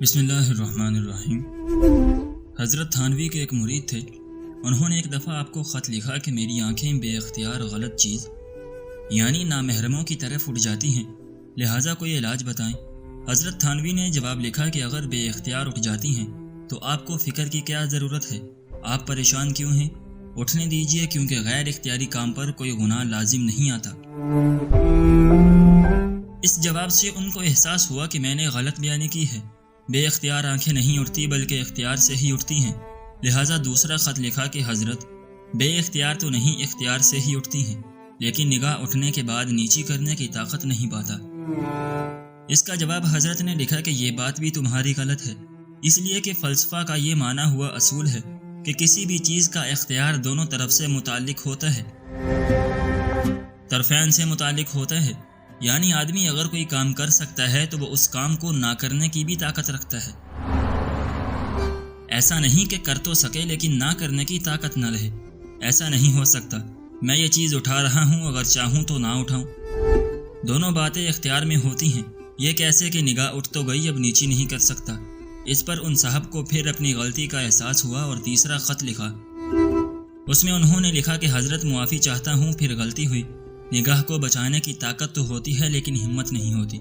बिस्मिल्लाहिर्रहमानिर्रहीम। हज़रत थानवी के एक मुरीद थे। उन्होंने एक दफ़ा आपको ख़त लिखा कि मेरी आंखें बेइख्तियार गलत चीज़ यानी नामहरमों की तरफ उठ जाती हैं, लिहाजा कोई इलाज बताएं। हज़रत थानवी ने जवाब लिखा कि अगर बेइख्तियार उठ जाती हैं तो आपको फ़िक्र की क्या ज़रूरत है, आप परेशान क्यों हैं, उठने दीजिए, क्योंकि गैर इख्तियारी काम पर कोई गुनाह लाजिम नहीं आता। इस जवाब से उनको एहसास हुआ कि मैंने गलत बयानी की है। बेइख्तियार आंखें नहीं उठती बल्कि इख्तियार से ही उठती हैं। लिहाजा दूसरा ख़त लिखा कि हज़रत, बेइख्तियार तो नहीं, इख्तियार से ही उठती हैं, लेकिन निगाह उठने के बाद नीची करने की ताकत नहीं पाता। इसका जवाब हज़रत ने लिखा कि ये बात भी तुम्हारी गलत है, इसलिए कि फ़लसफ़ा का ये माना हुआ असूल है कि किसी भी चीज़ का इख्तियार दोनों तरफ से मुताल्लिक होता है, तरफ़ैन से मुताल्लिक होता है। यानी आदमी अगर कोई काम कर सकता है तो वो उस काम को ना करने की भी ताकत रखता है। ऐसा नहीं कि कर तो सके लेकिन ना करने की ताकत न रहे, ऐसा नहीं हो सकता। मैं ये चीज़ उठा रहा हूँ, अगर चाहूँ तो ना उठाऊँ। दोनों बातें इख्तियार में होती हैं। ये कैसे कि निगाह उठ तो गई, अब नीची नहीं कर सकता। इस पर उन साहब को फिर अपनी गलती का एहसास हुआ और तीसरा ख़त लिखा। उसमें उन्होंने लिखा कि हज़रत, मुआफ़ी चाहता हूँ, फिर गलती हुई। निगाह को बचाने की ताकत तो होती है लेकिन हिम्मत नहीं होती।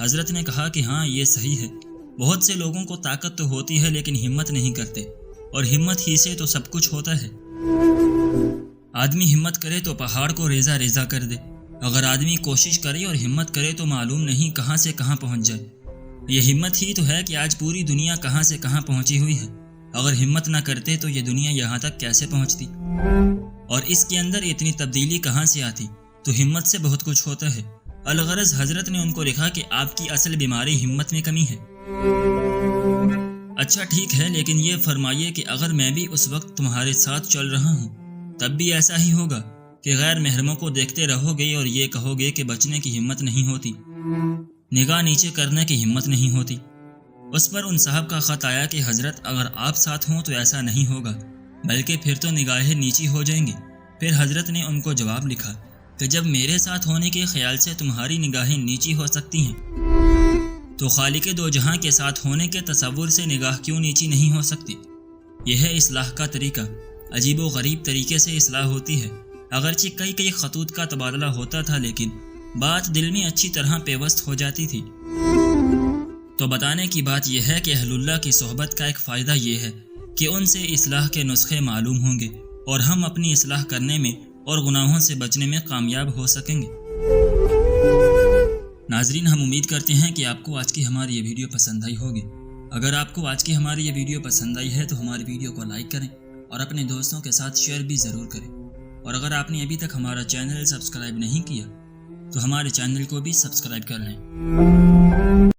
हज़रत ने कहा कि हाँ, ये सही है। बहुत से लोगों को ताकत तो होती है लेकिन हिम्मत नहीं करते, और हिम्मत ही से तो सब कुछ होता है। आदमी हिम्मत करे तो पहाड़ को रेजा रेजा कर दे। अगर आदमी कोशिश करे और हिम्मत करे तो मालूम नहीं कहाँ से कहाँ पहुँच जाए। ये हिम्मत ही तो है कि आज पूरी दुनिया कहाँ से कहाँ पहुँची हुई है। अगर हिम्मत ना करते तो ये दुनिया यहाँ तक कैसे पहुँचती, और इसके अंदर इतनी तब्दीली कहाँ से आती। तो हिम्मत से बहुत कुछ होता है। अलगरज हज़रत ने उनको लिखा कि आपकी असल बीमारी हिम्मत में कमी है। अच्छा ठीक है, लेकिन ये फरमाइए कि अगर मैं भी उस वक्त तुम्हारे साथ चल रहा हूँ तब भी ऐसा ही होगा कि गैर महरमों को देखते रहोगे और ये कहोगे कि बचने की हिम्मत नहीं होती, निगाह नीचे करने की हिम्मत नहीं होती। उस पर उन साहब का ख़त आया कि हज़रत, अगर आप साथ हों तो ऐसा नहीं होगा, बल्कि फिर तो निगाहें नीची हो जाएंगी। फिर हज़रत ने उनको जवाब लिखा कि जब मेरे साथ होने के ख्याल से तुम्हारी निगाहें नीची हो सकती हैं तो खालिक़े दो जहां के साथ होने के तसव्वुर से निगाह क्यों नीची नहीं हो सकती। यह है इस्लाह का तरीका। अजीब व गरीब तरीके से इस्लाह होती है। अगरचे कई कई खतूत का तबादला होता था लेकिन बात दिल में अच्छी तरह पेवस्त हो जाती थी। तो बताने की बात यह है कि अहलुल्लाह की सोहबत का एक फ़ायदा यह है कि उनसे इस्लाह के नुस्खे मालूम होंगे और हम अपनी इस्लाह करने में और गुनाहों से बचने में कामयाब हो सकेंगे। नाजरीन, हम उम्मीद करते हैं कि आपको आज की हमारी ये वीडियो पसंद आई होगी। अगर आपको आज की हमारी ये वीडियो पसंद आई है तो हमारी वीडियो को लाइक करें और अपने दोस्तों के साथ शेयर भी ज़रूर करें। और अगर आपने अभी तक हमारा चैनल सब्सक्राइब नहीं किया तो हमारे चैनल को भी सब्सक्राइब कर लें।